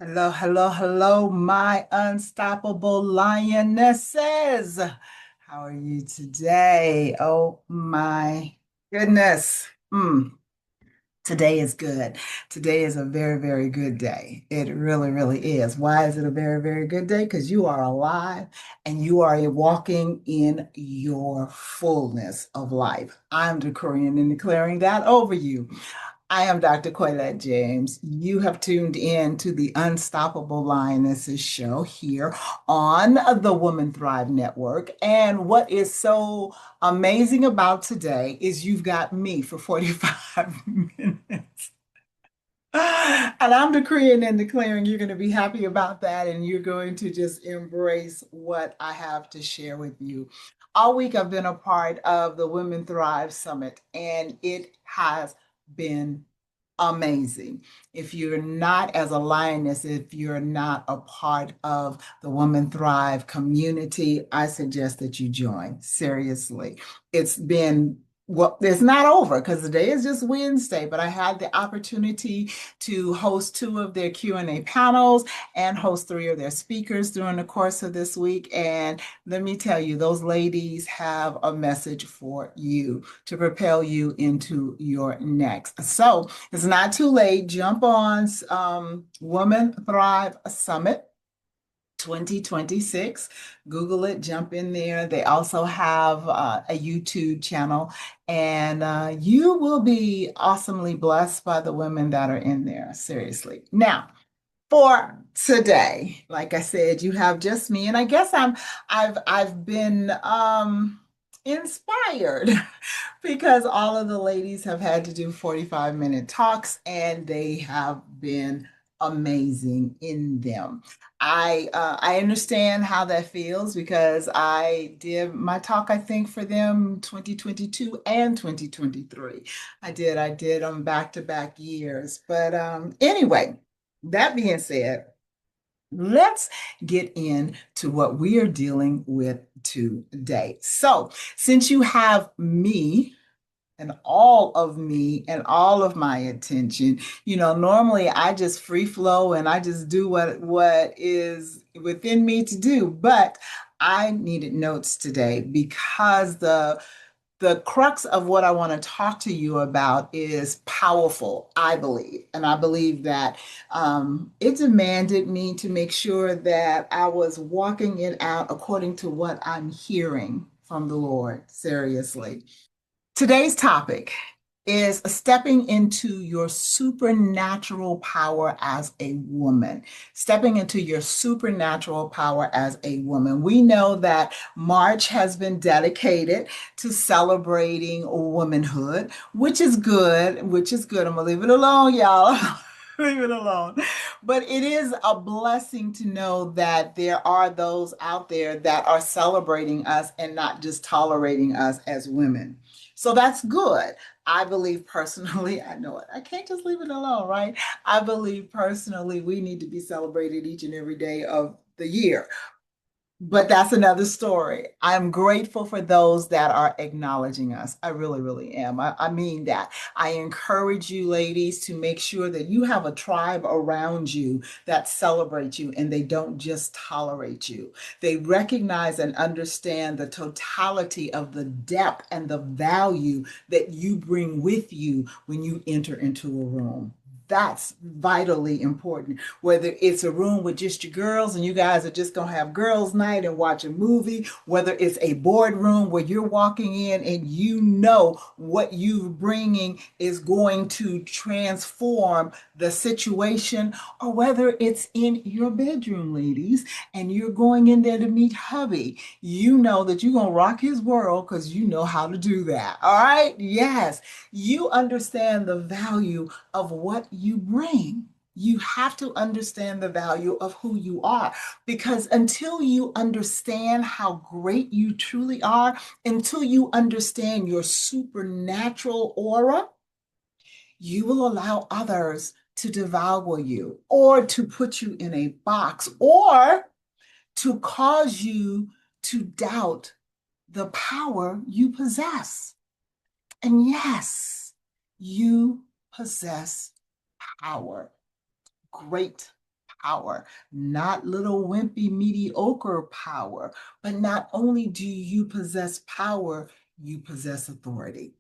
Hello, hello, hello, my unstoppable lionesses. How are you today? Oh my goodness. Today is good. Today is a very, very good day. It really, really is. Why is it a very, very good day? Because you are alive and you are walking in your fullness of life. I'm decreeing and declaring that over you. I am Dr. Coylette James. You have tuned in to the Unstoppable Lionesses show here on the Woman Thrive Network. And what is so amazing about today is you've got me for 45 minutes. And I'm decreeing and declaring you're going to be happy about that and you're going to just embrace what I have to share with you. All week I've been a part of the Women Thrive Summit, and it has been amazing. If you're not as a lioness, if you're not a part of the Women Thrive community, I suggest that you join. Seriously. It's been well, it's not over because today is just Wednesday, but I had the opportunity to host two of their Q&A panels and host three of their speakers during the course of this week. And let me tell you, those ladies have a message for you to propel you into your next. So it's not too late. Jump on Woman Thrive Summit 2026. Google it, jump in there. They also have a YouTube channel, and you will be awesomely blessed by the women that are in there. Seriously. Now, for today, like I said, you have just me, and I guess I've been inspired because all of the ladies have had to do 45-minute talks, and they have been amazing in them. I understand how that feels because I did my talk, I think, for them 2022 and 2023. I did them back to back years. But anyway, that being said, let's get into what we are dealing with today. So, since you have me and all of my attention, normally I just free flow and I just do what is within me to do, but I needed notes today because the crux of what I want to talk to you about is powerful, I believe. And I believe that it demanded me to make sure that I was walking it out according to what I'm hearing from the Lord, seriously. Today's topic is stepping into your supernatural power as a woman. Stepping into your supernatural power as a woman. We know that March has been dedicated to celebrating womanhood, which is good, which is good. I'm gonna leave it alone, y'all. Leave it alone. But it is a blessing to know that there are those out there that are celebrating us and not just tolerating us as women. So that's good. I believe personally, I know it. I can't just leave it alone, right? I believe personally we need to be celebrated each and every day of the year. But that's another story. I'm grateful for those that are acknowledging us. I really, really am. I mean that. I encourage you, ladies, to make sure that you have a tribe around you that celebrates you and they don't just tolerate you. They recognize and understand the totality of the depth and the value that you bring with you when you enter into a room. That's vitally important. Whether it's a room with just your girls and you guys are just going to have girls' night and watch a movie, whether it's a boardroom where you're walking in and you know what you're bringing is going to transform the situation, or whether it's in your bedroom, ladies, and you're going in there to meet hubby, you know that you're going to rock his world because you know how to do that. All right? Yes. You understand the value of what you bring. You have to understand the value of who you are because until you understand how great you truly are, until you understand your supernatural aura, you will allow others to devour you or to put you in a box or to cause you to doubt the power you possess. And yes, you possess power, great power, not little wimpy, mediocre power. But not only do you possess power, you possess authority.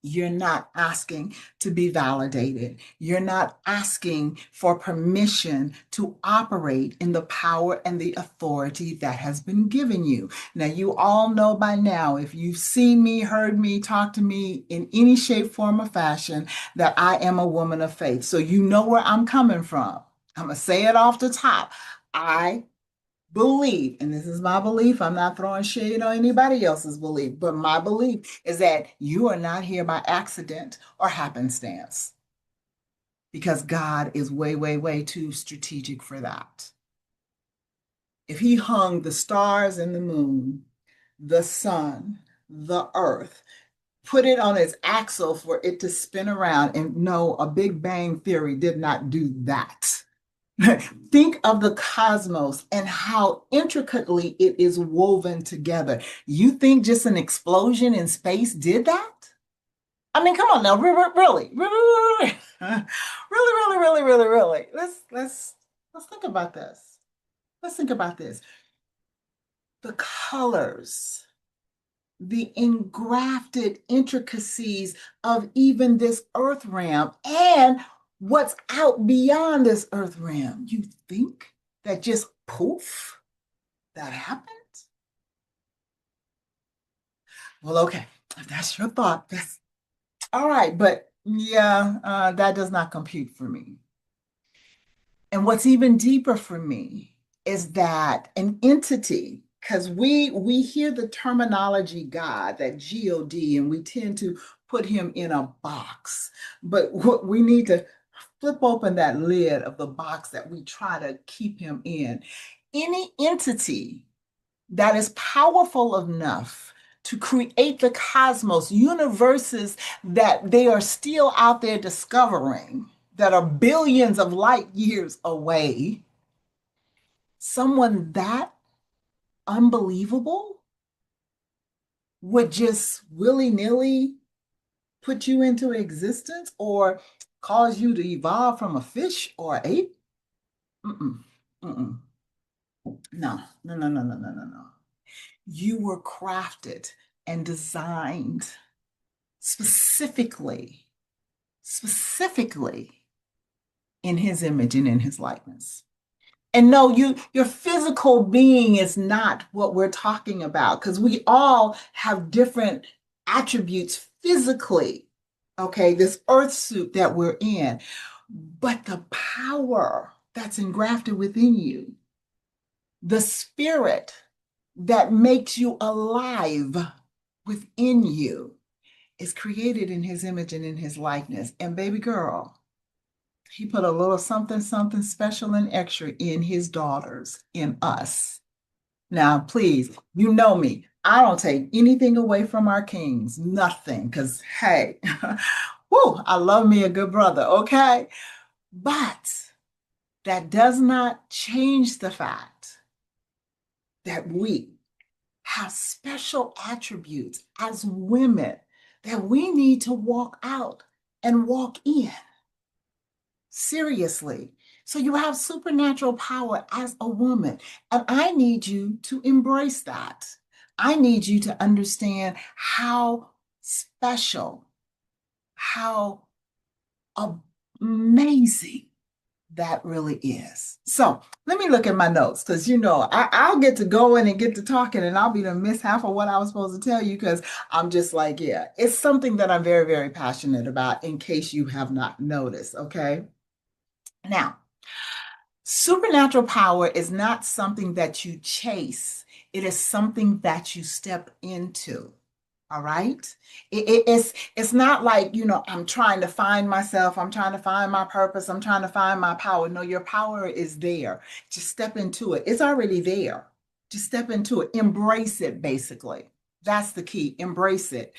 You're not asking to be validated. You're not asking for permission to operate in the power and the authority that has been given you. Now, you all know by now, if you've seen me, heard me, talked to me in any shape, form, or fashion, that I am a woman of faith. So you know where I'm coming from. I'm going to say it off the top. I believe, and this is my belief, I'm not throwing shade on anybody else's belief, but my belief is that you are not here by accident or happenstance because God is way, way, way too strategic for that. If He hung the stars and the moon, the sun, the earth, put it on its axle for it to spin around, and no, a Big Bang Theory did not do that. Think of the cosmos and how intricately it is woven together. You think just an explosion in space did that? I mean, come on now, really, really, really, really, really, really, really. Let's think about this. Let's think about this. The colors, the engrafted intricacies of even this earth realm and what's out beyond this earth realm. You think that just poof, that happened? Well, okay, if that's your thought, that's all right. But yeah, that does not compute for me. And what's even deeper for me is that an entity, because we hear the terminology God, that God, and we tend to put him in a box. But what we need to flip open that lid of the box that we try to keep him in. Any entity that is powerful enough to create the cosmos, universes that they are still out there discovering, that are billions of light years away, someone that unbelievable would just willy-nilly put you into existence or cause you to evolve from a fish or ape? Mm-mm, mm-mm. No, no, no, no, no, no, no, no. You were crafted and designed specifically, specifically in his image and in his likeness. And no, your physical being is not what we're talking about because we all have different attributes physically. Okay, this earth suit that we're in, but the power that's engrafted within you, the spirit that makes you alive within you is created in his image and in his likeness. And baby girl, he put a little something, something special and extra in his daughters, in us. Now, please, you know me. I don't take anything away from our kings, nothing, because hey, whoo, I love me a good brother, okay? But that does not change the fact that we have special attributes as women that we need to walk out and walk in. Seriously. So you have supernatural power as a woman, and I need you to embrace that. I need you to understand how special, how amazing that really is. So let me look at my notes because I'll get to going and get to talking, and I'll be to miss half of what I was supposed to tell you because I'm just like, yeah, it's something that I'm very, very passionate about in case you have not noticed. Okay. Now, supernatural power is not something that you chase, it is something that you step into. All right. It's not like, I'm trying to find myself, I'm trying to find my purpose, I'm trying to find my power. No, your power is there. Just step into it. It's already there. Just step into it. Embrace it, basically. That's the key. Embrace it.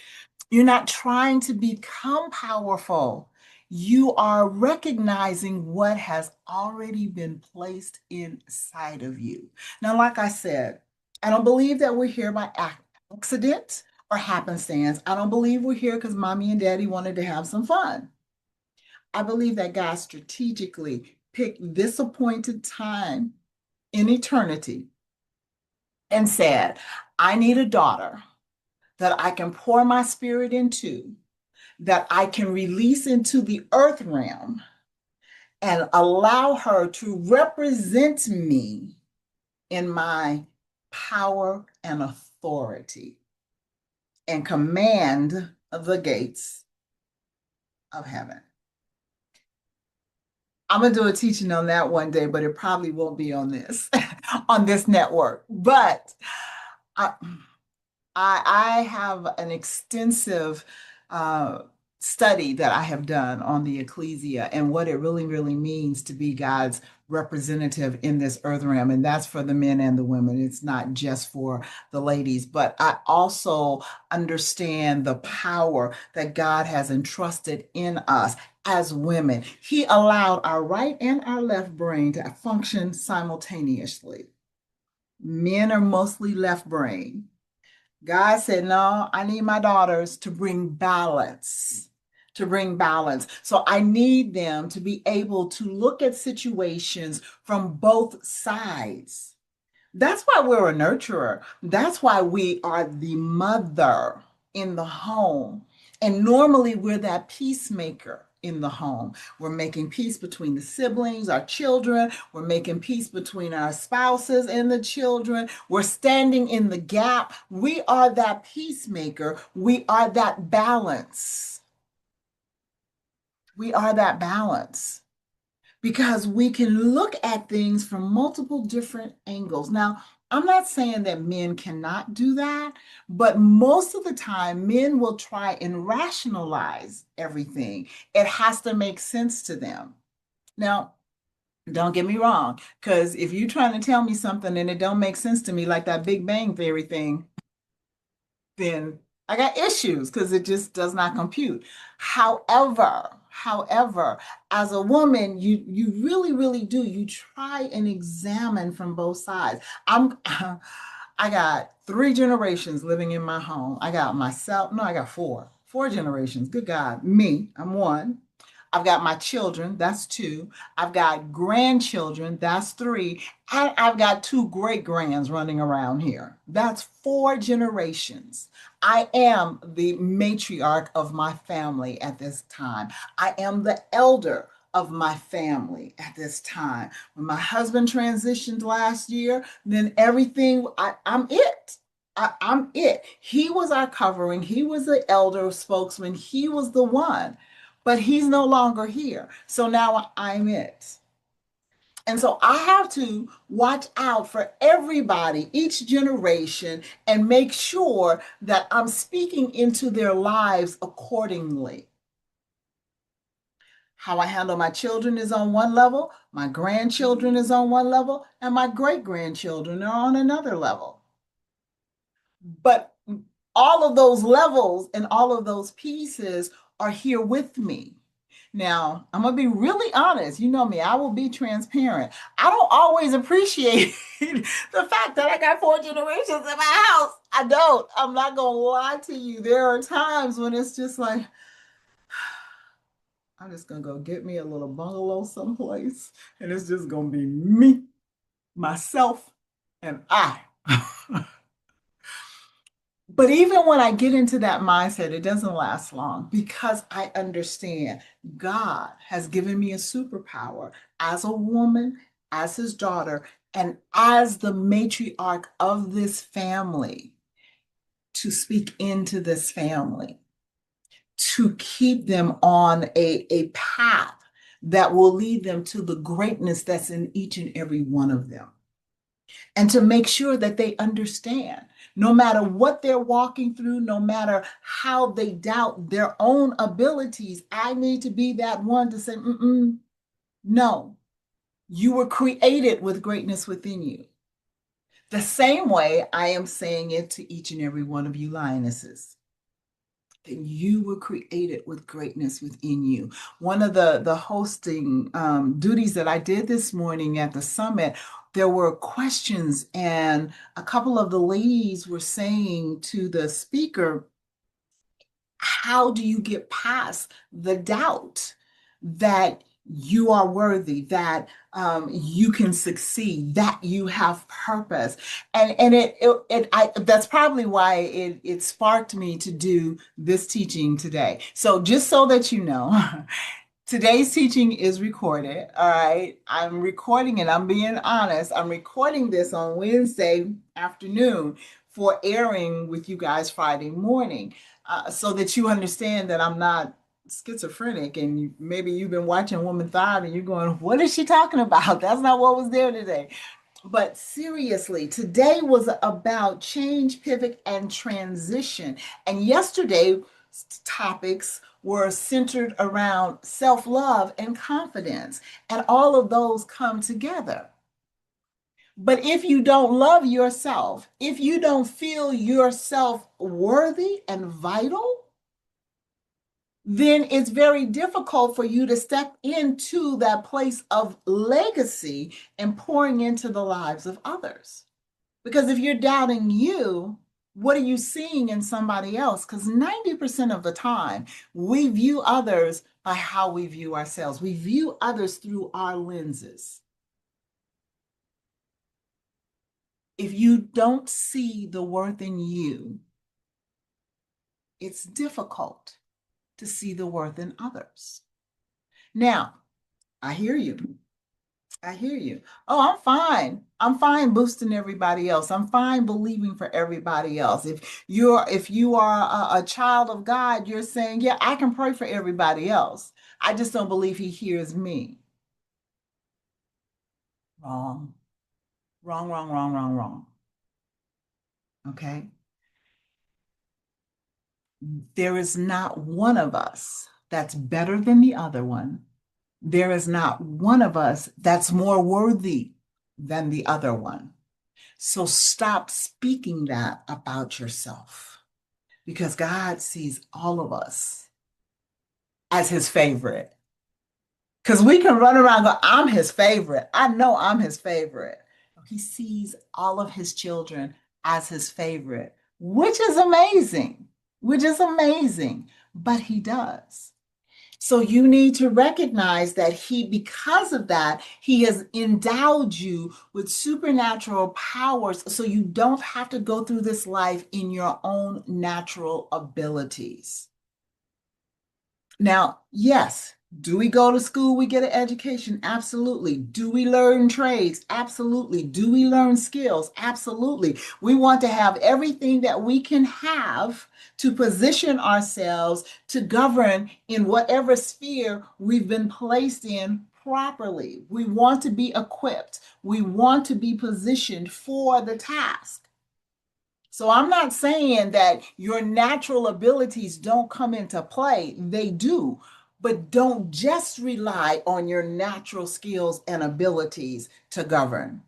You're not trying to become powerful. You are recognizing what has already been placed inside of you. Now, like I said, I don't believe that we're here by accident or happenstance. I don't believe we're here because mommy and daddy wanted to have some fun. I believe that God strategically picked this appointed time in eternity and said, I need a daughter that I can pour my spirit into, that I can release into the earth realm and allow her to represent me in my power and authority and command the gates of heaven. I'm gonna do a teaching on that one day, but it probably won't be on this on this network. But I, I have an extensive uh, study that I have done on the ecclesia and what it really, really means to be God's representative in this earth realm. And that's for the men and the women. It's not just for the ladies, but I also understand the power that God has entrusted in us as women. He allowed our right and our left brain to function simultaneously. Men are mostly left brain. God said, no, I need my daughters to bring balance, to bring balance. So I need them to be able to look at situations from both sides. That's why we're a nurturer. That's why we are the mother in the home. And normally we're that peacemaker in the home. We're making peace between the siblings, our children. We're making peace between our spouses and the children. We're standing in the gap. We are that peacemaker. We are that balance. We are that balance because we can look at things from multiple different angles. Now, I'm not saying that men cannot do that, but most of the time, men will try and rationalize everything. It has to make sense to them. Now, don't get me wrong, because if you're trying to tell me something and it don't make sense to me, like that Big Bang Theory thing, then I got issues because it just does not compute. However, as a woman, you really, really do. You try and examine from both sides. I got three generations living in my home. I got myself, no, I got four generations. Good God, me, I'm one. I've got my children, that's two. I've got grandchildren, that's three. And I've got two great grands running around here. That's four generations. I am the matriarch of my family at this time. I am the elder of my family at this time. When my husband transitioned last year, then everything, I'm it. I'm it. He was our covering. He was the elder spokesman. He was the one, but he's no longer here. So now I'm it. And so I have to watch out for everybody, each generation, and make sure that I'm speaking into their lives accordingly. How I handle my children is on one level, my grandchildren is on one level, and my great grandchildren are on another level. But all of those levels and all of those pieces are here with me. Now, I'm going to be really honest. You know me, I will be transparent. I don't always appreciate the fact that I got four generations in my house. I don't. I'm not going to lie to you. There are times when it's just like, I'm just going to go get me a little bungalow someplace, and it's just going to be me, myself, and I. But even when I get into that mindset, it doesn't last long because I understand God has given me a superpower as a woman, as his daughter, and as the matriarch of this family to speak into this family, to keep them on a path that will lead them to the greatness that's in each and every one of them, and to make sure that they understand no matter what they're walking through, no matter how they doubt their own abilities, I need to be that one to say, no, you were created with greatness within you. The same way I am saying it to each and every one of you lionesses, that you were created with greatness within you. One of the hosting duties that I did this morning at the summit, there were questions, and a couple of the ladies were saying to the speaker, how do you get past the doubt that you are worthy, that you can succeed, that you have purpose. And that's probably why it sparked me to do this teaching today. So just so that you know, today's teaching is recorded. All right. I'm recording it. I'm being honest. I'm recording this on Wednesday afternoon for airing with you guys Friday morning, so that you understand that I'm not schizophrenic. And maybe you've been watching Woman Thought and you're going, what is she talking about? That's not what was there today. But seriously, today was about change, pivot, and transition. And yesterday's topics were centered around self love and confidence. And all of those come together. But if you don't love yourself, if you don't feel yourself worthy and vital, then it's very difficult for you to step into that place of legacy and pouring into the lives of others. Because if you're doubting you, what are you seeing in somebody else? Because 90% of the time, we view others by how we view ourselves. We view others through our lenses. If you don't see the worth in you, it's difficult to see the worth in others. Now, I hear you. I hear you. Oh, I'm fine. I'm fine boosting everybody else. I'm fine believing for everybody else. If you are a child of God, you're saying, yeah, I can pray for everybody else. I just don't believe he hears me. Wrong. Wrong, wrong, wrong, wrong, wrong. Okay? There is not one of us that's better than the other one. There is not one of us that's more worthy than the other one. So stop speaking that about yourself, because God sees all of us as his favorite. Because we can run around and go, I'm his favorite. I know I'm his favorite. He sees all of his children as his favorite, which is amazing, which is amazing. But he does. So you need to recognize that because of that, he has endowed you with supernatural powers so you don't have to go through this life in your own natural abilities. Now, yes, do we go to school? We get an education? Absolutely. Do we learn trades? Absolutely. Do we learn skills? Absolutely. We want to have everything that we can have to position ourselves to govern in whatever sphere we've been placed in properly. We want to be equipped. We want to be positioned for the task. So I'm not saying that your natural abilities don't come into play. They do. But don't just rely on your natural skills and abilities to govern,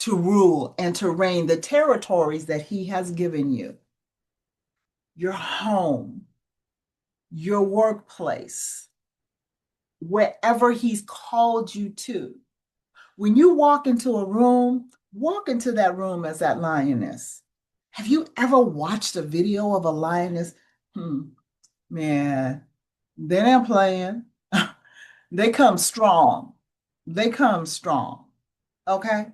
to rule, and to reign the territories that he has given you. Your home, your workplace, wherever he's called you to. When you walk into a room, walk into that room as that lioness. Have you ever watched a video of a lioness? Man, they're not playing. They come strong. They come strong. Okay?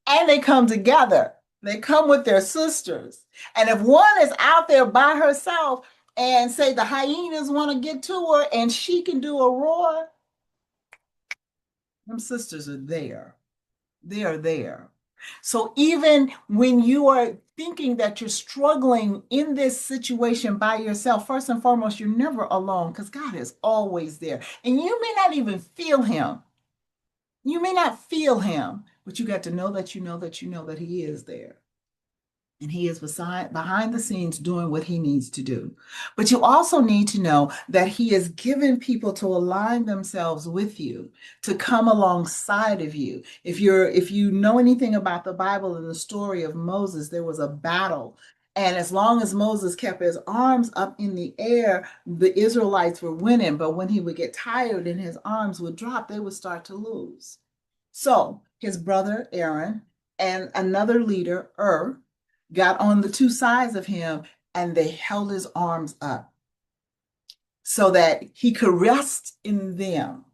And they come together. They come with their sisters. And if one is out there by herself and say the hyenas want to get to her and she can do a roar, them sisters are there. They are there. So even when you are thinking that you're struggling in this situation by yourself, first and foremost, you're never alone because God is always there. And you may not even feel him. You may not feel him, but you got to know that you know that you know that he is there. And he is behind the scenes doing what he needs to do. But you also need to know that he has given people to align themselves with you, to come alongside of you. If you know anything about the Bible and the story of Moses, there was a battle. And as long as Moses kept his arms up in the air, the Israelites were winning. But when he would get tired and his arms would drop, they would start to lose. So his brother Aaron and another leader, got on the two sides of him and they held his arms up so that he could rest in them.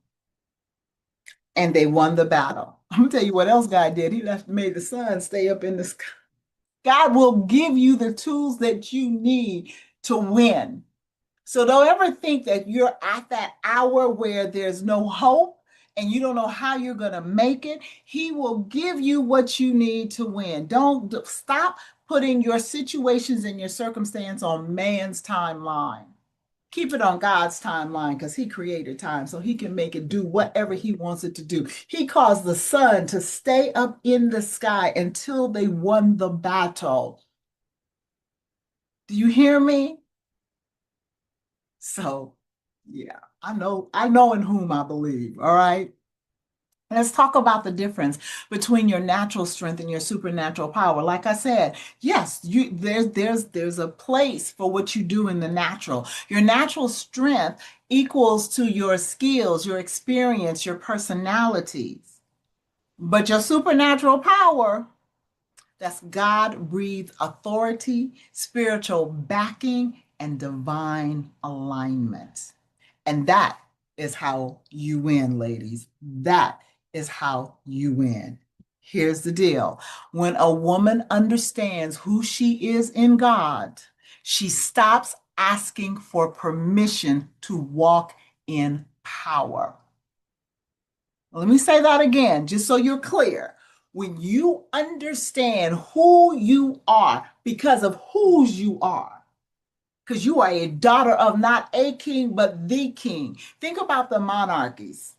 and they won the battle. I'm gonna tell you what else God did. He left, made the sun stay up in the sky. God will give you the tools that you need to win. So don't ever think that you're at that hour where there's no hope and you don't know how you're going to make it. He will give you what you need to win. Don't stop putting your situations and your circumstance on man's timeline. Keep it on God's timeline because he created time so he can make it do whatever he wants it to do. He caused the sun to stay up in the sky until they won the battle. Do you hear me? So, yeah, I know in whom I believe. All right. Let's talk about the difference between your natural strength and your supernatural power. Like I said, yes, there's a place for what you do in the natural. Your natural strength equals to your skills, your experience, your personalities. But your supernatural power, that's God breathed authority, spiritual backing, and divine alignment. And that is how you win, ladies. That is how you win. Here's the deal. When a woman understands who she is in God, she stops asking for permission to walk in power. Let me say that again, just so you're clear. When you understand who you are because of whose you are, because you are a daughter of not a king, but the king. Think about the monarchies.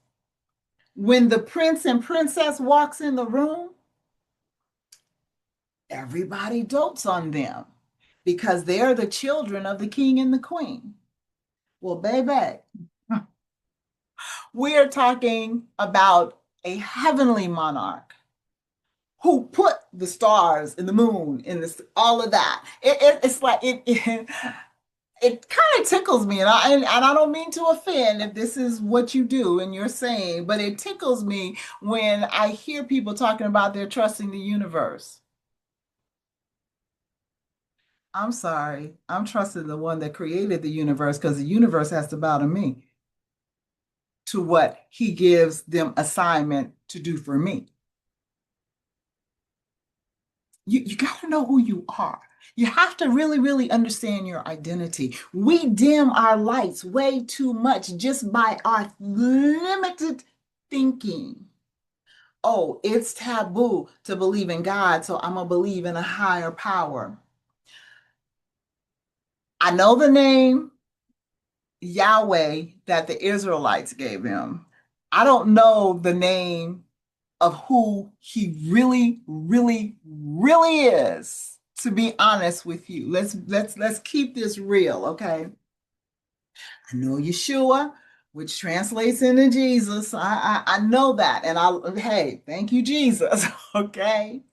When the prince and princess walks in the room, everybody dotes on them because they're the children of the king and the queen. Well, baby, we're talking about a heavenly monarch who put the stars and the moon in this, all of that. It's like it kind of tickles me, and I don't mean to offend if this is what you do and you're saying, but it tickles me when I hear people talking about they're trusting the universe. I'm sorry, I'm trusting the one that created the universe because the universe has to bow to me, to what he gives them assignment to do for me. You got to know who you are. You have to really, really understand your identity. We dim our lights way too much just by our limited thinking. Oh, it's taboo to believe in God, so I'm going to believe in a higher power. I know the name Yahweh that the Israelites gave him. I don't know the name of who he really, really, really is. To be honest with you, let's keep this real, okay? I know Yeshua, which translates into Jesus. I know that, and hey, thank you, Jesus, okay?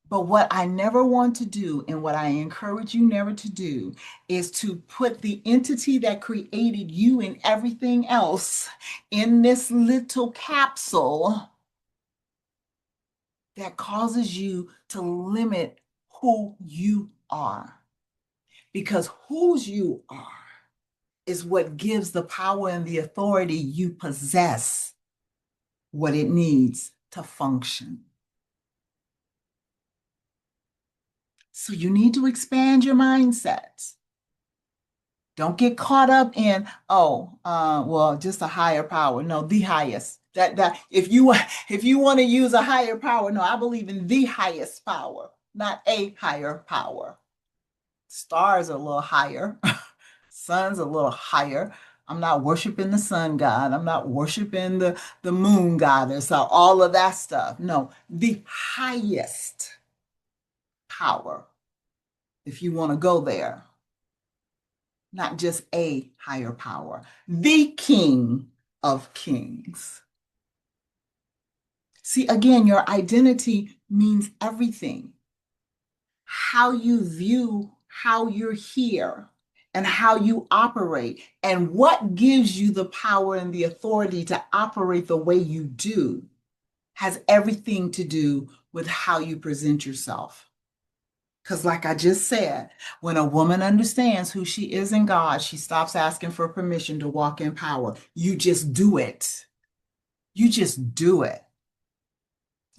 But what I never want to do, and what I encourage you never to do, is to put the entity that created you and everything else in this little capsule that causes you to limit who you are. Because whose you are is what gives the power and the authority you possess what it needs to function. So you need to expand your mindset. Don't get caught up in, oh, well, just a higher power. No, the highest. That if you want to use a higher power, no, I believe in the highest power, not a higher power. Stars are a little higher, sun's a little higher. I'm not worshiping the sun god. I'm not worshiping the moon goddess or all of that stuff. No, the highest power, if you want to go there, not just a higher power, the King of Kings. See, again, your identity means everything. How you view how you're here and how you operate, and what gives you the power and the authority to operate the way you do has everything to do with how you present yourself. Because, like I just said, when a woman understands who she is in God, she stops asking for permission to walk in power. You just do it. You just do it.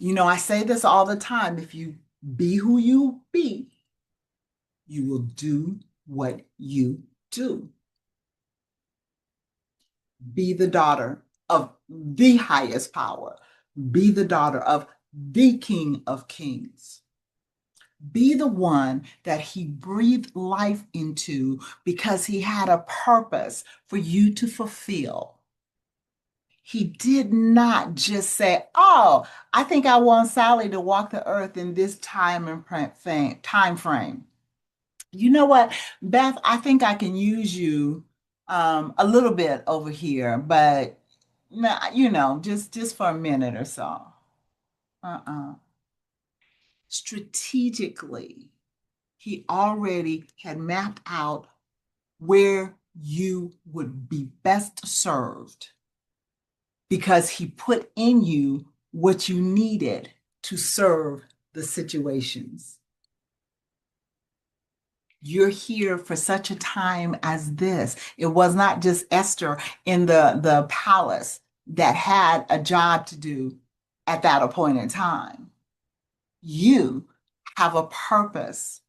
I say this all the time. If you be who you be, you will do what you do. Be the daughter of the highest power. Be the daughter of the King of Kings. Be the one that he breathed life into because he had a purpose for you to fulfill. He did not just say, "Oh, I think I want Sally to walk the earth in this time frame. You know what, Beth? I think I can use you a little bit over here, but just for a minute or so." Uh-uh. Strategically, he already had mapped out where you would be best served because he put in you what you needed to serve the situations. You're here for such a time as this. It was not just Esther in the palace that had a job to do at that appointed time. You have a purpose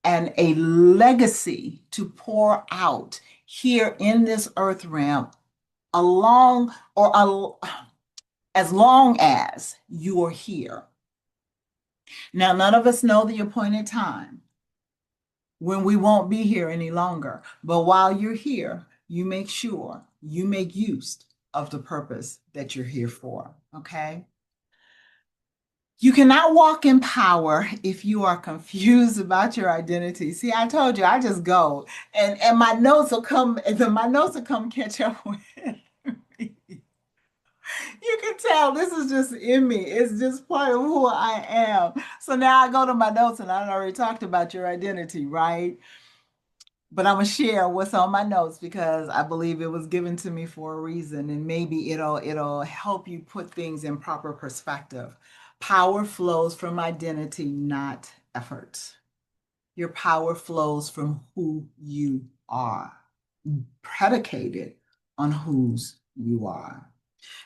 and a legacy to pour out here in this earth realm along or as long as you are here. Now, none of us know the appointed time when we won't be here any longer. But while you're here, you make sure you make use of the purpose that you're here for. Okay? You cannot walk in power if you are confused about your identity. See, I told you, I just go and my notes will come, and then my notes will come catch up with me. You can tell this is just in me. It's just part of who I am. So now I go to my notes and I already talked about your identity, right? But I'm gonna share what's on my notes because I believe it was given to me for a reason, and maybe it'll help you put things in proper perspective. Power flows from identity, not effort. Your power flows from who you are, predicated on whose you are.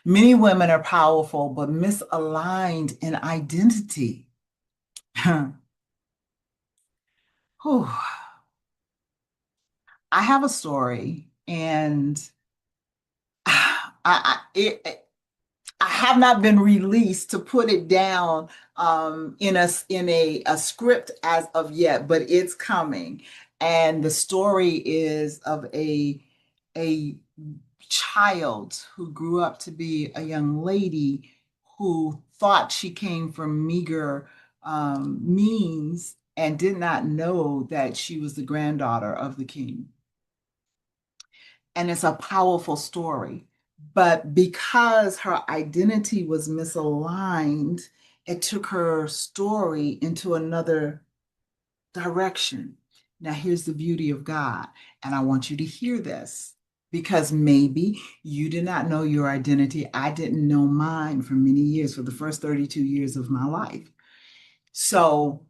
Many women are powerful but misaligned in identity. Whew. I have a story, and I have not been released to put it down in a script as of yet, but it's coming. And the story is of a child who grew up to be a young lady who thought she came from meager means and did not know that she was the granddaughter of the king. And it's a powerful story. But because her identity was misaligned, it took her story into another direction. Now, here's the beauty of God. And I want you to hear this because maybe you did not know your identity. I didn't know mine for many years, for the first 32 years of my life. So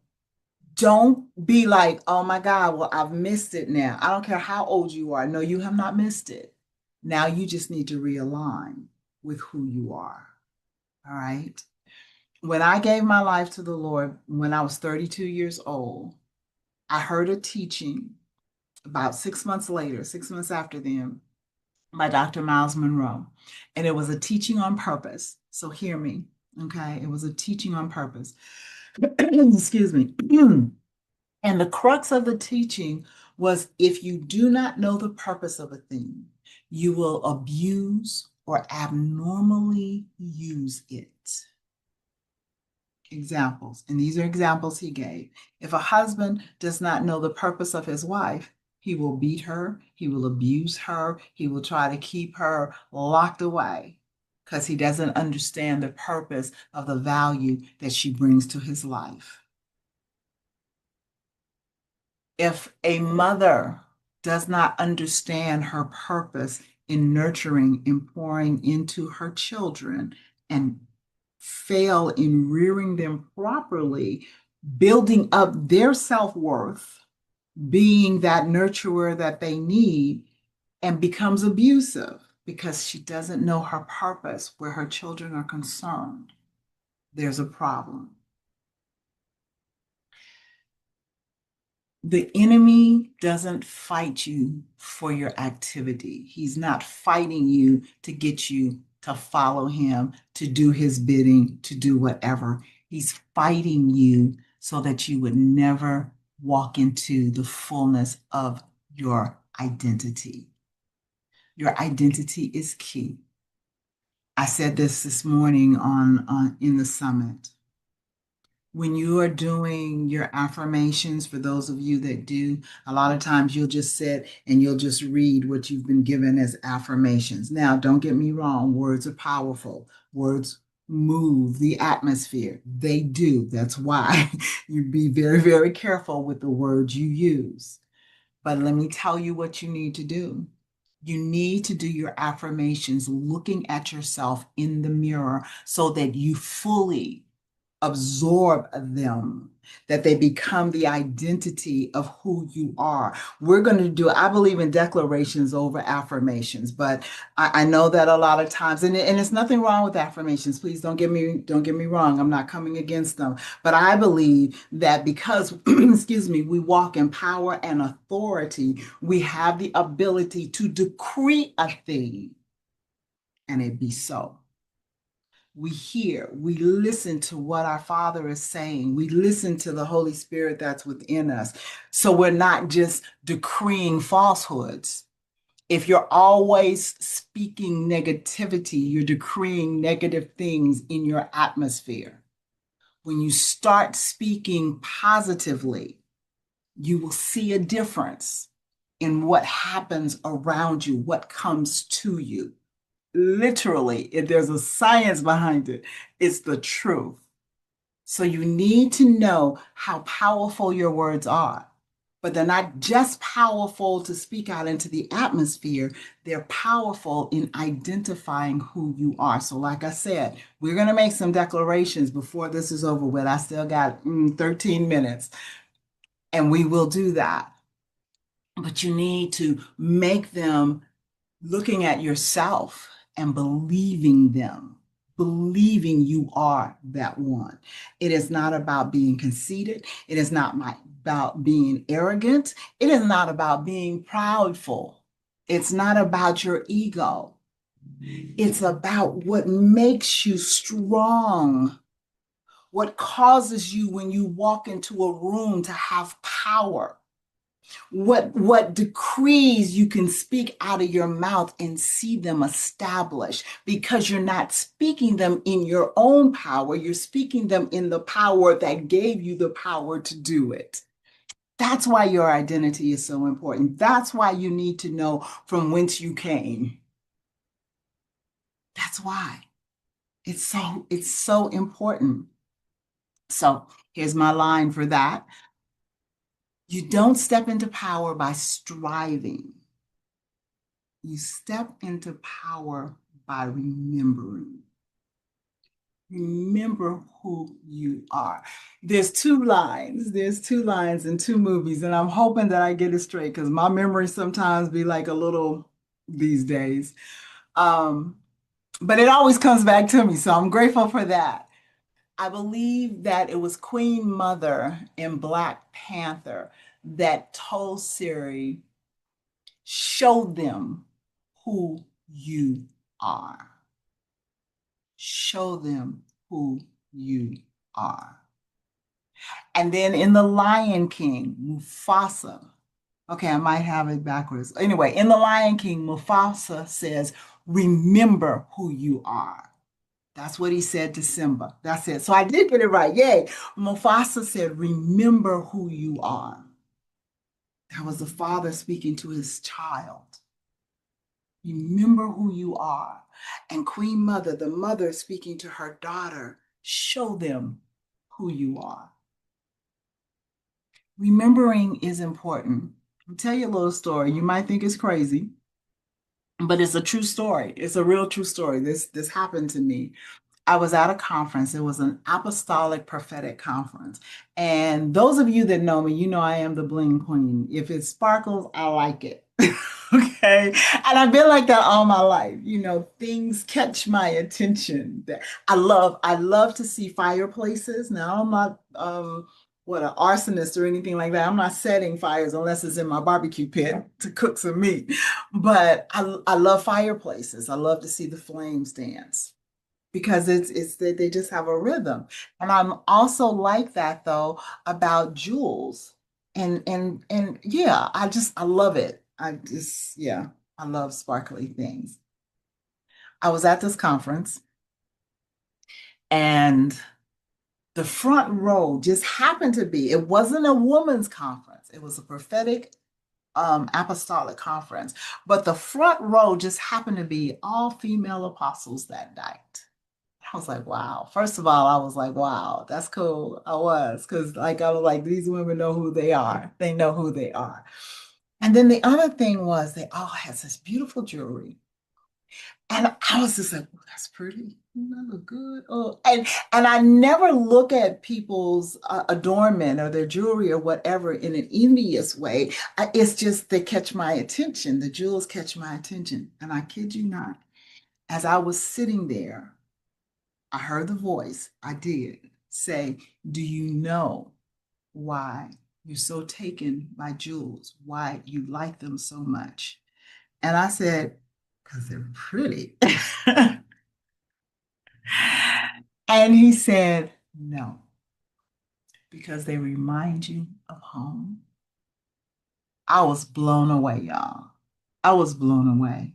don't be like, "Oh my God, well, I've missed it now." I don't care how old you are. No, you have not missed it. Now you just need to realign with who you are. All right. When I gave my life to the Lord when I was 32 years old, I heard a teaching about 6 months later, 6 months after them, by Dr. Miles Monroe. And it was a teaching on purpose. So hear me. Okay. It was a teaching on purpose. Excuse me. And the crux of the teaching was if you do not know the purpose of a thing, you will abuse or abnormally use it. Examples, and these are examples he gave. If a husband does not know the purpose of his wife, he will beat her, he will abuse her, he will try to keep her locked away because he doesn't understand the purpose of the value that she brings to his life. If a mother does not understand her purpose in nurturing and pouring into her children and fail in rearing them properly, building up their self-worth, being that nurturer that they need, and becomes abusive because she doesn't know her purpose where her children are concerned. There's a problem. The enemy doesn't fight you for your activity. He's not fighting you to get you to follow him, to do his bidding, to do whatever. He's fighting you so that you would never walk into the fullness of your identity. Your identity is key. I said this morning on in the summit. When you are doing your affirmations, for those of you that do, a lot of times you'll just sit and you'll just read what you've been given as affirmations. Now, don't get me wrong, words are powerful. Words move the atmosphere. They do. That's why you be very, very careful with the words you use. But let me tell you what you need to do. You need to do your affirmations looking at yourself in the mirror so that you fully absorb them, that they become the identity of who you are. We're going to do, I believe in declarations over affirmations, but I know that a lot of times, and it's nothing wrong with affirmations. Please don't get me wrong. I'm not coming against them, but I believe that because, excuse me, we walk in power and authority, we have the ability to decree a thing and it be so. We hear, we listen to what our Father is saying. We listen to the Holy Spirit that's within us. So we're not just decreeing falsehoods. If you're always speaking negativity, you're decreeing negative things in your atmosphere. When you start speaking positively, you will see a difference in what happens around you, what comes to you. Literally, if there's a science behind it, it's the truth. So you need to know how powerful your words are. But they're not just powerful to speak out into the atmosphere, they're powerful in identifying who you are. So, like I said, we're going to make some declarations before this is over with. I still got 13 minutes, and we will do that. But you need to make them looking at yourself and believing them, believing you are that one. It is not about being conceited. It is not about being arrogant. It is not about being proudful. It's not about your ego. It's about what makes you strong, what causes you when you walk into a room to have power, what decrees you can speak out of your mouth and see them established, because you're not speaking them in your own power, you're speaking them in the power that gave you the power to do it. That's why your identity is so important. That's why you need to know from whence you came. That's why it's so important. So here's my line for that. You don't step into power by striving. You step into power by remembering. Remember who you are. There's two lines. There's two lines in two movies, and I'm hoping that I get it straight because my memory sometimes be like a little these days. Um, but it always comes back to me, so I'm grateful for that. I believe that it was Queen Mother in Black Panther that told Siri, show them who you are. Show them who you are. And then in The Lion King, Mufasa, okay, I might have it backwards. Anyway, in The Lion King, Mufasa says, remember who you are. That's what he said to Simba. That's it. So I did get it right. Yay. Mufasa said, remember who you are. That was the father speaking to his child. Remember who you are. And Queen Mother, the mother speaking to her daughter, show them who you are. Remembering is important. I'll tell you a little story. You might think it's crazy, but it's a true story. It's a real true story. This happened to me. I was at a conference. It was an apostolic prophetic conference. And those of you that know me, you know I am the bling queen. If it sparkles, I like it. Okay. And I've been like that all my life. Things catch my attention. That I love to see fireplaces. Now I'm not what an arsonist or anything like that. I'm not setting fires unless it's in my barbecue pit to cook some meat. But I love fireplaces. I love to see the flames dance because it's that they just have a rhythm. And I'm also like that though about jewels. And yeah, I love it. Yeah, I love sparkly things. I was at this conference and the front row just happened to be, it wasn't a woman's conference. It was a prophetic apostolic conference, but the front row just happened to be all female apostles that night. I was like, wow. First of all, I was like, wow, that's cool. I was, because like I was like, these women know who they are. They know who they are. And then the other thing was they all had this beautiful jewelry. And I was just like, oh, that's pretty. That look good. Oh, and I never look at people's adornment or their jewelry or whatever in an envious way. It's just they catch my attention. The jewels catch my attention. And I kid you not, as I was sitting there, I heard the voice, I did say, do you know why you're so taken by jewels? Why you like them so much? And I said, because they're pretty. And he said, no, because they remind you of home. I was blown away, y'all. I was blown away.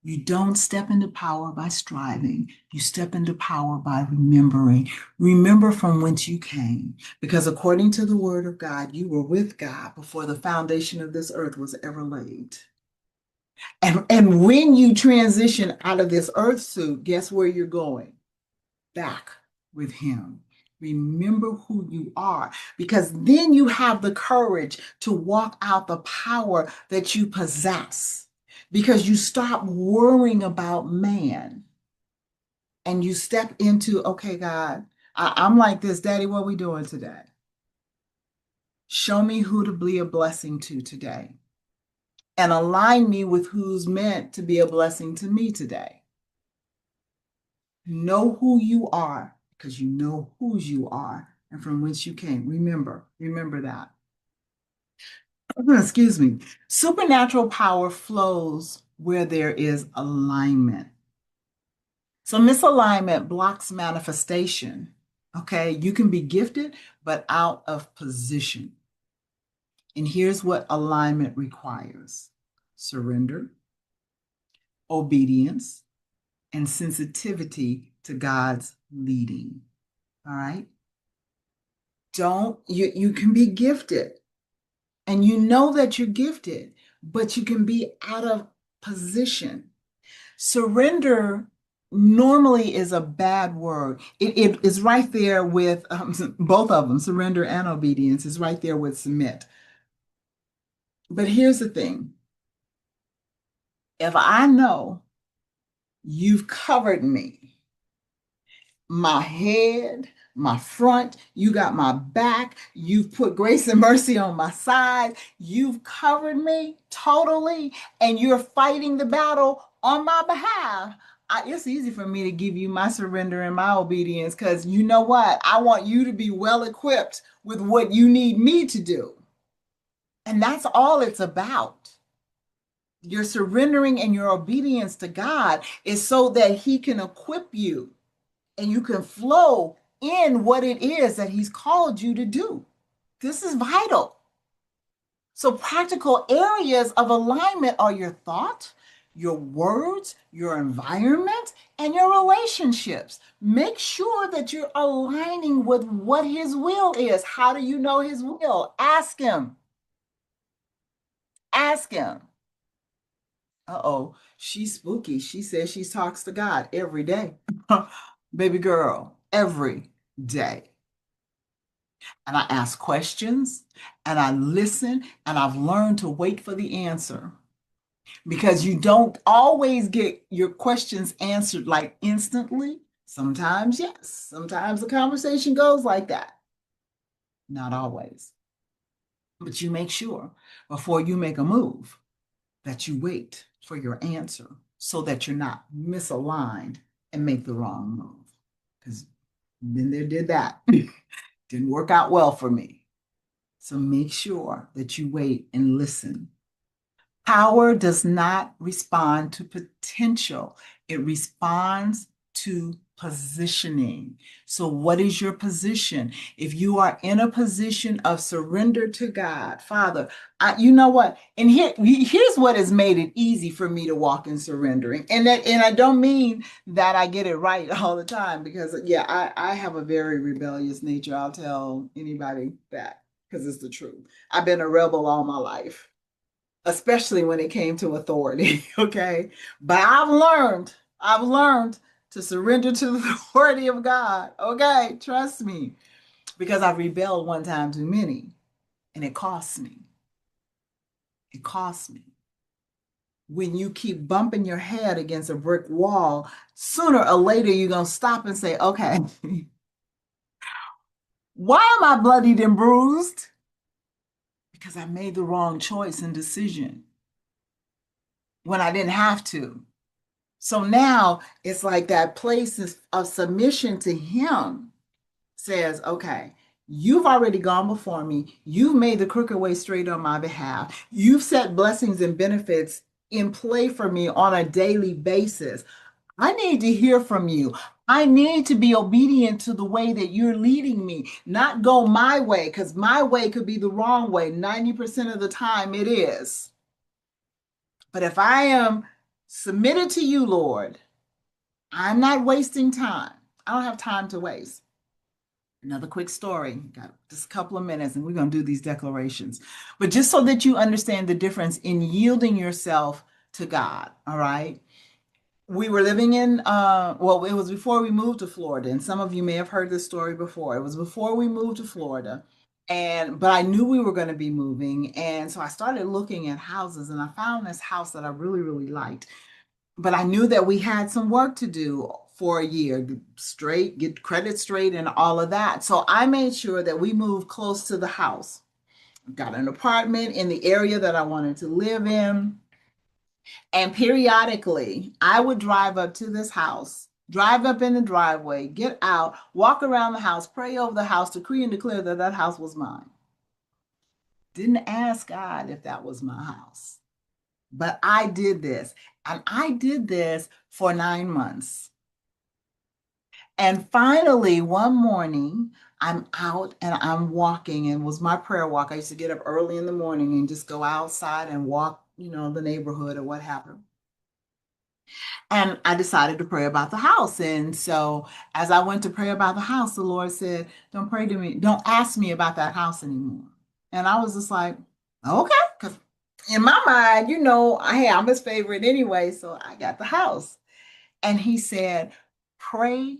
You don't step into power by striving. You step into power by remembering. Remember from whence you came, because according to the word of God, you were with God before the foundation of this earth was ever laid. And when you transition out of this earth suit, guess where you're going? Back with him. Remember who you are, because then you have the courage to walk out the power that you possess, because you stop worrying about man and you step into, okay, God, I'm like this, Daddy, what are we doing today? Show me who to be a blessing to today and align me with who's meant to be a blessing to me today. Know who you are because you know whose you are and from whence you came. Remember that. Excuse me. Supernatural power flows where there is alignment. So misalignment blocks manifestation. Okay, you can be gifted, but out of position. And here's what alignment requires: surrender, obedience, and sensitivity to God's leading. All right. You can be gifted and you know that you're gifted, but you can be out of position. Surrender normally is a bad word. It is right there with both of them, surrender and obedience is right there with submit. But here's the thing: if I know you've covered me, my head, my front, you got my back, you've put grace and mercy on my side, you've covered me totally, and you're fighting the battle on my behalf. It's easy for me to give you my surrender and my obedience because you know what? I want you to be well equipped with what you need me to do. And that's all it's about. Your surrendering and your obedience to God is so that He can equip you and you can flow in what it is that He's called you to do. This is vital. So, practical areas of alignment are your thought, your words, your environment, and your relationships. Make sure that you're aligning with what His will is. How do you know His will? Ask Him. Ask Him. Uh-oh, she's spooky. She says she talks to God every day. Baby girl, every day. And I ask questions and I listen and I've learned to wait for the answer because you don't always get your questions answered like instantly. Sometimes, yes. Sometimes the conversation goes like that. Not always. But you make sure before you make a move. that you wait for your answer so that you're not misaligned and make the wrong move. Because been there, did that. Didn't work out well for me. So make sure that you wait and listen. Power does not respond to potential, it responds to positioning. So, what is your position? If you are in a position of surrender to God, Father, you know what? And here's what has made it easy for me to walk in surrendering. And I don't mean that I get it right all the time because, yeah, I have a very rebellious nature. I'll tell anybody that because it's the truth. I've been a rebel all my life, especially when it came to authority. Okay. But I've learned to surrender to the authority of God. Okay. Trust me, because I've rebelled one time too many and it costs me. It costs me. When you keep bumping your head against a brick wall, sooner or later you're going to stop and say, okay, why am I bloodied and bruised? Because I made the wrong choice and decision when I didn't have to. So now it's like that place of submission to Him says, okay, you've already gone before me. You've made the crooked way straight on my behalf. You've set blessings and benefits in play for me on a daily basis. I need to hear from you. I need to be obedient to the way that you're leading me, not go my way, because my way could be the wrong way. 90% of the time it is. But if I am submitted to you, Lord, I'm not wasting time. I don't have time to waste. Another quick story. Got just a couple of minutes and we're going to do these declarations. But just so that you understand the difference in yielding yourself to God, all right? We were living in, well, it was before we moved to Florida. And some of you may have heard this story before. It was before we moved to Florida. But I knew we were going to be moving. And so I started looking at houses and I found this house that I really, really liked. But I knew that we had some work to do for a year straight, get credit straight and all of that. So I made sure that we moved close to the house. Got an apartment in the area that I wanted to live in. And periodically, I would drive up to this house, drive up in the driveway, get out, walk around the house, pray over the house, decree and declare that that house was mine. Didn't ask God if that was my house, but I did this. And I did this for 9 months. And finally, one morning, I'm out and I'm walking, and it was my prayer walk. I used to get up early in the morning and just go outside and walk, the neighborhood or what happened. And I decided to pray about the house. And so as I went to pray about the house, the Lord said, don't pray to me, don't ask me about that house anymore. And I was just like, okay, because in my mind, hey, I'm his favorite anyway. So I got the house. And he said, pray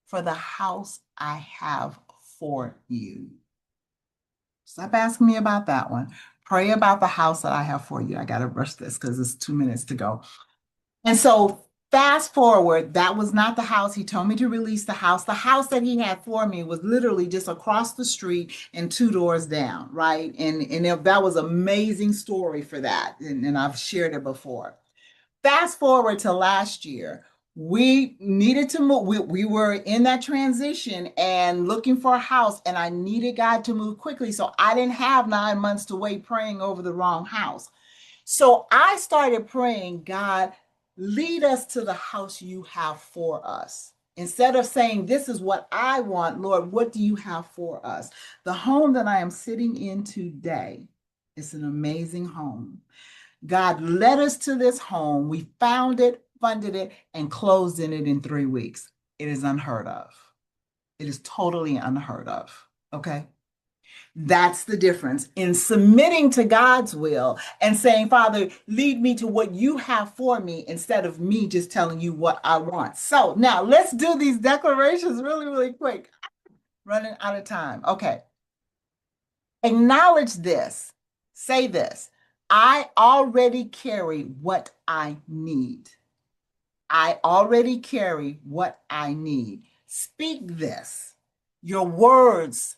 for the house I have for you. Stop asking me about that one. Pray about the house that I have for you. I got to rush this because it's 2 minutes to go. And so fast forward, that was not the house. He told me to release the house. The house that he had for me was literally just across the street and two doors down, right? And that was an amazing story for that. And I've shared it before. Fast forward to last year, we needed to move. We were in that transition and looking for a house, and I needed God to move quickly. So I didn't have 9 months to wait praying over the wrong house. So I started praying, God, lead us to the house you have for us. Instead of saying, this is what I want, Lord, what do you have for us? The home that I am sitting in today is an amazing home. God led us to this home. We found it, funded it, and closed in it in 3 weeks. It is unheard of. It is totally unheard of. Okay. That's the difference in submitting to God's will and saying, Father, lead me to what you have for me instead of me just telling you what I want. So now let's do these declarations really, really quick. Running out of time. Okay. Acknowledge this. Say this. I already carry what I need. I already carry what I need. Speak this. Your words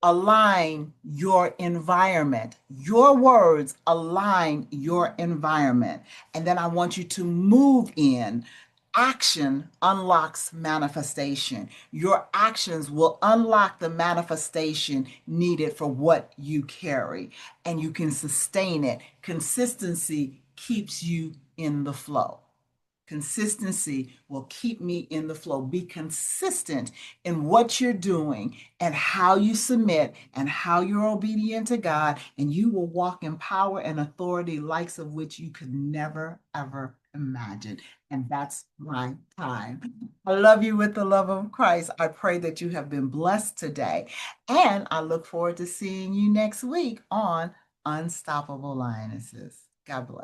align your environment. Your words align your environment. And then I want you to move in. Action unlocks manifestation. Your actions will unlock the manifestation needed for what you carry, and you can sustain it. Consistency keeps you in the flow. Consistency will keep me in the flow. Be consistent in what you're doing and how you submit and how you're obedient to God, and you will walk in power and authority, likes of which you could never, ever imagine. And that's my time. I love you with the love of Christ. I pray that you have been blessed today. And I look forward to seeing you next week on Unstoppable Lionesses. God bless.